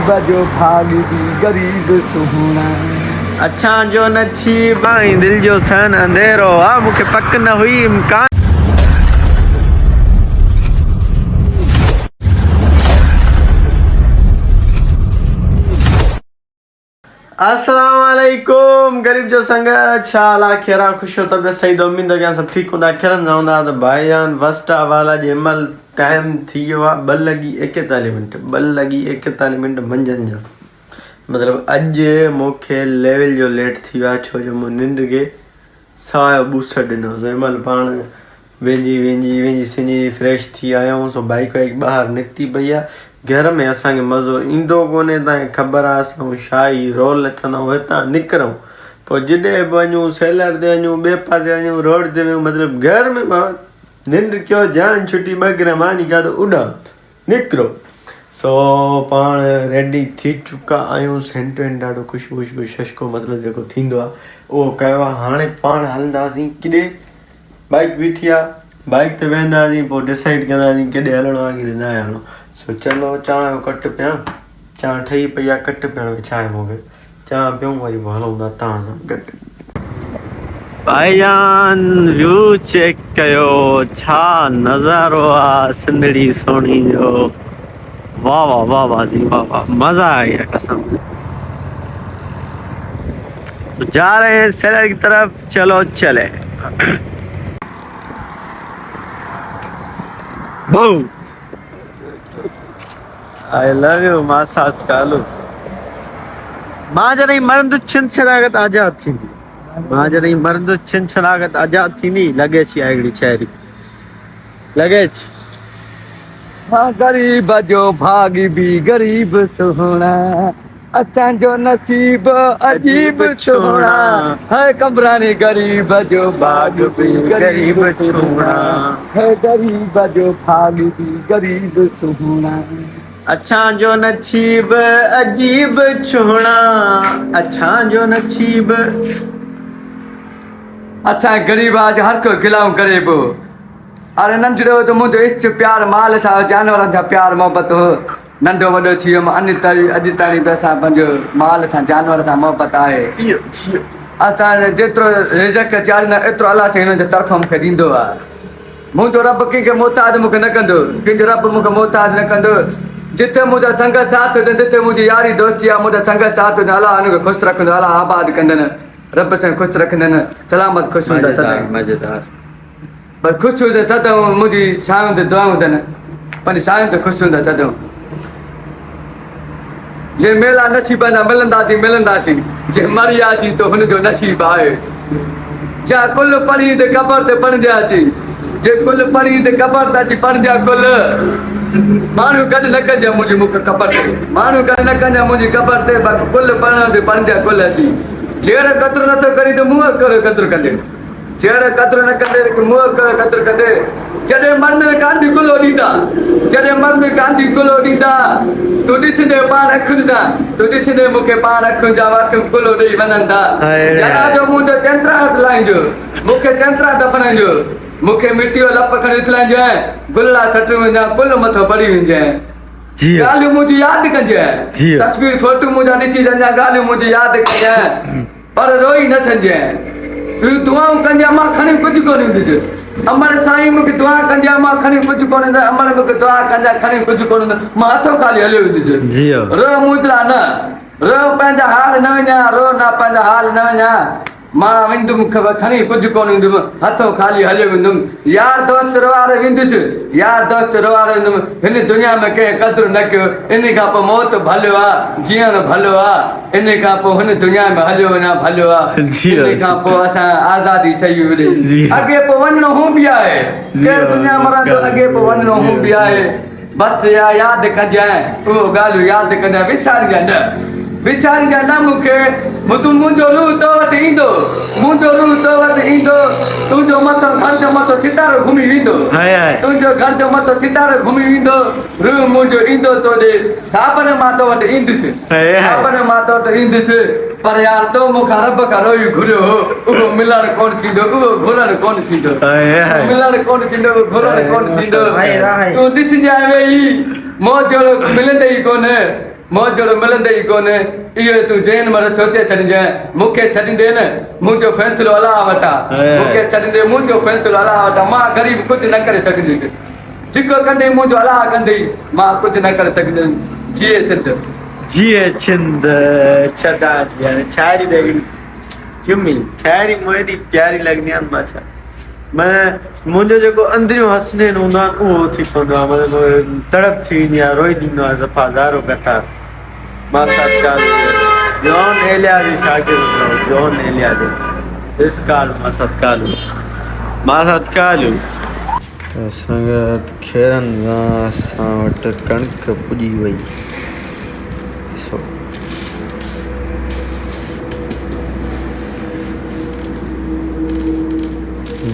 गरीब जो भाग भी गरीब सुहना अच्छा जो नसीब आई दिल जो सन अंधेरो आ मुखे पक न हुई इम्कान अस्सलाम वालेकुम गरीब जो संगत शाला खेरा खुश हो तबियत सही दो उम्मीद है सब ठीक होंदा खरन जाऊंदा तो भाईजान वस्टा वाला जेमल टाइम थी वियो आहे 2 लगी 41 मिनट 2 लगी 41 मिनट मंझंदि जा मतलब अॼु मूंखे लेवल जो लेट थी वियो आहे छो जो मूं निंड खे सायो बूस ॾिनो जंहिंमहिल पाण वेंजी सिंजी फ्रेश थी आया आहियूं सो बाइक वाइक ॿाहिरि निकिती पई आहे घर में असांखे मज़ो ईंदो कोन्हे तव्हांखे ख़बर आहे असां शाही रोल लथंदा आहियूं हितां निकिरूं पोइ जॾहिं बि वञूं सेलर ते वञूं ॿिए पासे वञूं रोड ते वञूं मतिलबु घर में निंड कयो जान छुटी 2 ग्राम मानी खाधो उॾां निकिरो सो पाण रेडी थी चुका आहियूं सेंट वेंट ॾाढो ख़ुशबू शशको मतिलबु जेको थींदो आहे उहो कयो आहे हाणे पाण हलंदासीं केॾे बाइक बीठी आहे बाइक ते वेंदासीं पोइ डिसाइड कंदासीं केॾे हलणो आहे केॾे न हलणो सो चलो चांहि जो कट पिया चांहि ठही पई आहे कट पियण विछाए मूंखे चांहि पियूं वरी पोइ हलूं था तव्हां सां गॾु भाईजान व्यू चेक कयो छा नज़ारो आहे सिंधड़ी सोणी जो वाह वाह वाह वाह जी वाह वाह मज़ा आ गया कसम तो जा रहे हैं सेलर की तरफ चलो चले बहू I love you मां साथ कालू मां जॾहिं मरंदु छिन छलागत आज़ाद थींदी मां जॾहिं मरंदु छिन छलागत आज़ाद थींदी लॻे थी आहे हिकिड़ी शाइरी लॻे थी हाँ गरीब जो भाग भी गरीब सुहणा असांजो नसीब अजीब छुहणा है कमरानी गरीब जो भाग भी गरीब छुहणा है गरीब जो भाग भी गरीब सुहणा अच्छा जो नसीब अजीब छुहणा अच्छा जो नसीब अच्छा गरीब आज हर को गिलाऊं करे बो अरे नंढड़ो तो मुझे इश्क प्यार माल सा जानवर सा प्यार मोहब्बत हो नंढो वॾो थी वियो अॼु ताईं बि असां पंहिंजो माल सां जानवर सां मोहबत आहे असां जेतिरो रिज़क चाढ़ींदा एतिरो अलाह साईं हिन जे तरफ़ां मूंखे ॾींदो आहे मुंहिंजो रब कंहिंखे मोहताज मूंखे न कंदो कंहिंजो रब मूंखे मोहताज न कंदो जिथे मुंहिंजा संग साथ हुजनि जिथे मुंहिंजी यारी दोस्ती आहे मुंहिंजा संग साथ हुजनि अलाह हुनखे ख़ुशि रखंदो अलाह आबाद कंदनि रब सां ख़ुशि रखंदनि सलामत ख़ुशि हूंदा मज़ेदार पर ख़ुशि हुजे सदऊं मुंहिंजी सायूं ते दुआऊं अथनि पंहिंजी सायूं ते ख़ुशि हूंदा सदऊं जे मेला नसीब जा मिलंदासीं जे मरियासीं त हुनजो नसीब आहे जा कुल पढ़ी त क़बर ते पढ़ंदासीं जे कुल पढ़ी त क़बर ते अची पढ़ंदा कुल माण्हू गॾु न कजां मुंहिंजी मूंखे क़बर ते माण्हू गॾु न कजां मुंहिंजी क़बर ते बाक़ी कुल पढ़ण ते पढ़ंदा कुल अची जहिड़ो क़दुरु नथो करी त मुंहुं करो क़दुरु कंदे जहिड़ो क़दुरु न कंदे मुंहुं करो क़दुरु कंदे जॾहिं मर्द कांधी कुलो ॾींदा जॾहिं मर्द कांधी कुलो ॾींदा तूं ॾिसंदे पाण अखियुनि सां तूं ॾिसंदे मूंखे पाण अखियुनि जा वाकियुनि कुलो ॾेई वञनि था जरा जो मुंहिंजो चंद्रा हलाइजो मूंखे चंद्रा दफ़नाइजो मूंखे मिटीअ लप खणी उथलाइजांइ गुला छटी वञां कुल मथो पढ़ी वञांइ ॻाल्हियूं मुंहिंजी यादि कजांइ तस्वीर फोटू मुंहिंजा ॾिसी वञां ॻाल्हियूं मुंहिंजी यादि कजांइ पर रोई न छॾिजांइ तूं दुआऊं कंजां मां खणी कुझु कोन ईंदुसि अमर साईं मूंखे दुआ कंजां मां खणी कुझु कोन ईंदो अमर मूंखे दुआ कंजां खणी कुझु कोन ईंदो मां हथो खाली हलियो ईंदुसि रो मुंहिंजा न रो पंहिंजा हाल न वञा रो न पंहिंजा हाल न वञा मां वेंदुमि खणी कुझु कोन ईंदुमि हथो खाली हलियो वेंदुमि यार दोस्त रोआरे वेंदुसि यार दोस्त रोआरे वेंदुमि हिन दुनिया में कंहिं क़दुरु न कयो इन खां पोइ मौत भलो आहे जीअण भलो आहे इन खां पोइ हिन दुनिया में हलियो वञा भलो आहे इन खां पोइ असां आज़ादी सही मिले अॻे पोइ वञिणो हू बि आहे केरु दुनिया मरंदो अॻे पोइ वञिणो हू बि आहे बसि यादि कजांइ उहो ॻाल्हियूं यादि कजांइ विचारींदा न मूंखे मुंहिंजो रूह तो वटि ईंदो मुंहिंजो रूह तो वटि ईंदो तुंहिंजो मथो घर जो मथो सितारो घुमी वेंदो तुंहिंजो घर जो मथो सितारो घुमी वेंदो रूह मुंहिंजो ईंदो तो ॾे ख़बर मां तो वटि ईंदुसि ख़बर मां तो वटि ईंदुसि पर यार तो मूंखां रब खां रोई घुरियो उहो मिलणु कोन थींदो उहो घुरणु कोन थींदो मिलणु कोन थींदो उहो घुरणु कोन थींदो तूं ॾिसजांइ वेही मौज मिलंदे ई कोन मौजो मिलंदे ई कोन्हे इहो तूं जैन मर सोचे छॾिजांइ मूंखे छॾींदे न मुंहिंजो फ़ैसिलो अलाह वटां मूंखे छॾींदे मुंहिंजो फ़ैसिलो अलाह वटां मां ग़रीब कुझु न करे सघंदुसि जेको कंदे मुंहिंजो अलाह कंदई मां कुझु न करे सघंदुमि जिए सिंध जिए छिंद छदा यार शायरी देगी क्योंकि शायरी मुझे एॾी प्यारी लॻंदी आहे मां छा मैं मुंहिंजो जेको अंदरियो हसनैन हूंदो आहे उहो थी पवंदो आहे मतिलबु तड़प थी वेंदी आहे रोई ॾींदो आहे ज़फ़ाज़ारो कथा मां सत्कार जॉन एलिया जो शागिर्द हूंदो जॉन एलिया जो इस काल मां सत्कार संगत खेरन सां वटि कणिक पुॼी वई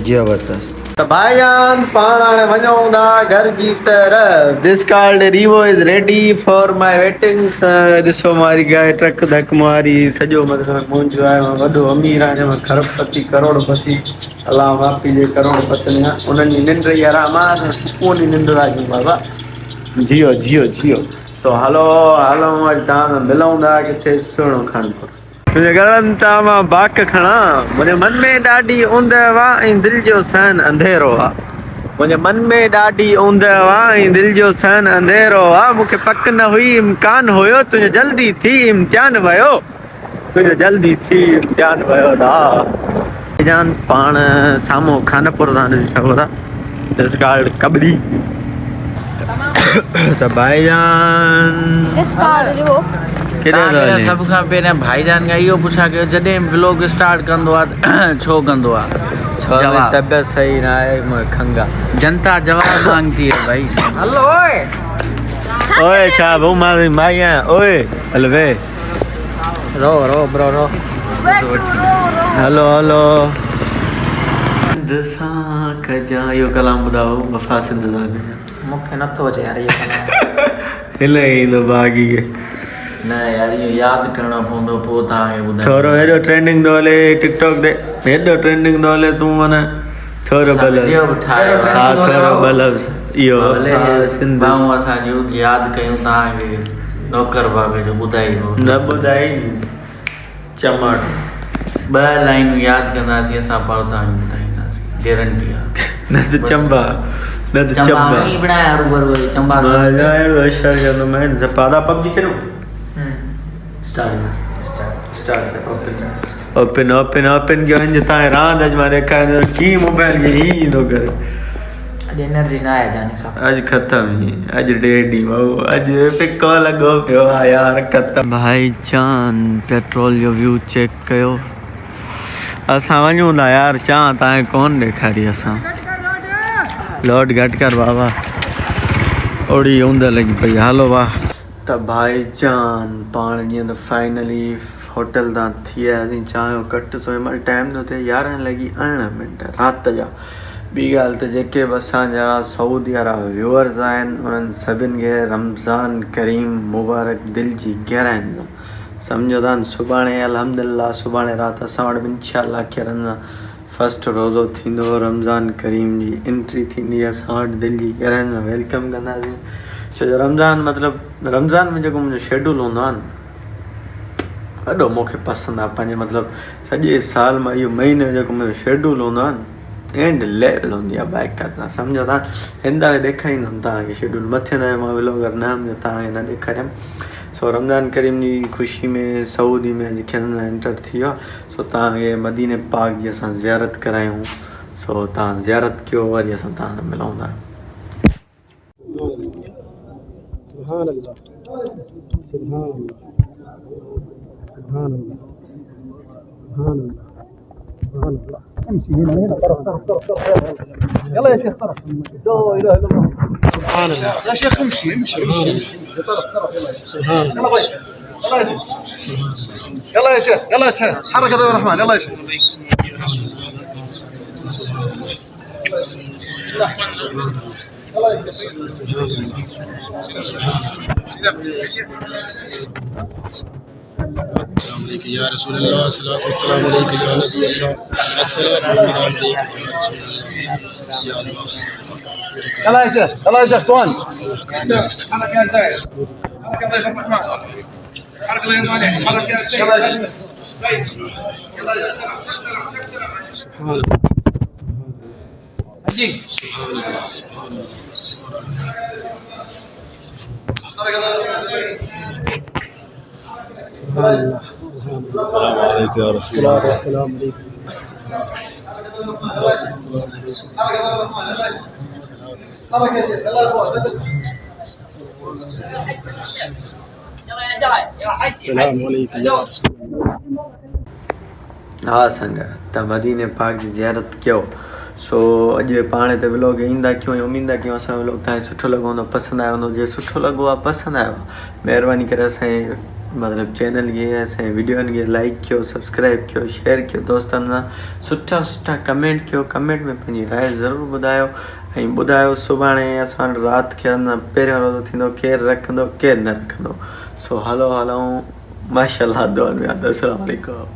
जबरदस्त तो भाईजान पाण हाणे वञूं था घर जी तरफ़ this called Rivo is ready for my weddings ॾिसो मारी गाय ट्रक धक मारी सॼो मतिलबु मुंहिंजो आहे मां वॾो अमीर आहियां मां खरबपति करोड़पति अलाह मापी जे करोड़पति आहियां उन्हनि जी निंड ई आराम आहे सुकून जी निंड आहे बाबा जियो जियो जियो सो हलो अॼु तव्हां सां मिलूं था किथे सुहिणो खानपुर तुंहिंजे गलनि तां मां बाक खणा मुंहिंजे मन में ॾाढी ऊंदह आहे ऐं दिलि जो सहन अंधेरो आहे मुंहिंजे मन में ॾाढी ऊंदह आहे ऐं दिलि जो सहन अंधेरो आहे मूंखे पक न हुई इम्कान हुयो तुंहिंजो जल्दी थी इम्तिहान वियो तुंहिंजो जल्दी थी इम्तिहान वियो जान पाण साम्हूं खानपुर तव्हां ॾिसी सघो था दिस कॉल्ड कबरी त भाईजान सभ खां पहिरियां भाईजान खां इहो पुछा कयो जॾहिं व्लॉग स्टार्ट कंदो आहे छो कंदो आहे तबियत सही न आहे खंगा जनता जवाब मांगती है भाई हलो ओए छा भाऊ मां भाई आहियां ओए हल वे रो ब्रो रो हलो हलो दसां कजा इहो कलाम ॿुधायो वफ़ा सिंध सां मूंखे नथो अचे यार इहो कलाम हिल ईंदो बाग़ी खे न यार इहो यादि करणो पवंदो पोइ तव्हांखे ॿुधायो थोरो हेॾो ट्रेंडिंग थो हले टिकटॉक ते हेॾो ट्रेंडिंग थो हले तूं माना थोरो बलब्स हा थोरो बलब्स इहो सिंध असां यादि कयूं तव्हांखे नौकर बाबे जो ॿुधाईंदो न ॿुधाई चमड़ 2 लाइनूं यादि कंदासीं असां पाण तव्हांखे ॿुधाईंदासीं गारंटी आहे न त चंबा न त चंबा नहीं बनाया हरू चंबा मां शर जो मैं ज़पादा पबजी खेलूं स्टार्ट ओपन क्यों इंज ताए रांद अज मारे का की मोबाइल के ही ईंदो कर अज एनर्जी ना आया जाने साहब आज खत्म ही आज डेडी बाबू आज पे कॉल लगो पियो यार खत्म भाई जान पेट्रोल जो व्यू चेक कयो असां वञूं था यार चां ताए कौन ॾेखारी असां लोड घट कर बाबा ओड़ी ऊंद लगी पई हलो वाह त भाई जान पाण जीअं त फाइनली होटल तां थी आयासीं चाहियो कट सो महिल टाइम थो थिए 11 लॻी 18 मिंट राति जा ॿी ॻाल्हि त जेके बि असांजा सऊदी वारा व्यूअर्स आहिनि उन्हनि सभिनि खे रमज़ान करीम मुबारक दिलि जी गहराइनि सां सम्झो था सुभाणे अल्हम्दुलिल्लाह सुभाणे राति असां वटि इंशाअल्लाह किरनि सां फस्ट रोज़ो थींदो रमज़ान करीम जी एंट्री थींदी असां वटि दिलि जी गहराइनि सां वेलकम कंदासीं छो जो रमज़ान मतिलबु रमज़ान में जेको मुंहिंजो शेड्यूल हूंदो आहे न ॾाढो मूंखे पसंदि आहे पंहिंजे मतिलबु सॼे साल मां इहो महीने जो जेको मुंहिंजो शेड्यूल हूंदो आहे न एंड लेवल हूंदी आहे बाइक तव्हां सम्झो था हिन दफ़े ॾेखारींदुमि तव्हांखे शेड्यूल मथे न मां व्लॉगर न हुउमि तव्हांखे न ॾेखारियमि सो रमज़ान करीम जी ख़ुशी में सऊदी में अॼु खेलण लाइ एंटर थी वियो आहे सो तव्हांखे मदीने पाक जी असां ज़ियारत करायूं सो तव्हां ज़ियारत कयो वरी असां तव्हां सां मिलूं था سبحان الله سبحان الله سبحان الله سبحان الله سبحان الله امشي هنا طرف يلا يا شيخ طرف لا اله الا الله سبحان الله يا شيخ امشي طرف سبحان الله يلا يا شيخ يلا يا شيخ يلا يا شيخ حرك يا الرحمن يلا يا شيخ السلام عليك يا رسول الله الصلاة والسلام عليك يا نبي الله الصلاة والسلام عليك يا رسول الله يا الله يلا يا شيخ يلا يا شيخ طوان السلام عليكم يا رسول الله. السلام عليكم. السلام عليكم يا رسول الله. हाँ संग त मदीने पाक जी ज़ियारत कयो सो अॼु पाण हिते व्लॉग ईंदा कयूं ऐं उमीद कयूं असांजो व्लॉग तव्हांखे सुठो लॻो हूंदो पसंदि आयो हूंदो जे सुठो लॻो आहे पसंदि आयो महिरबानी करे असांजे मतिलबु चैनल खे असांजे वीडियोनि खे लाइक कयो सब्सक्राइब कयो शेयर कयो दोस्तनि सां सुठा सुठा कमेंट कयो कमेंट में पंहिंजी राय ज़रूरु ॿुधायो ऐं ॿुधायो सुभाणे असां वटि राति खे अञा पहिरियों रोज़ो थींदो केरु रखंदो केरु न रखंदो सो हलो हलूं माशाल्लाह दुआ में अस्सलाम वालेकुम।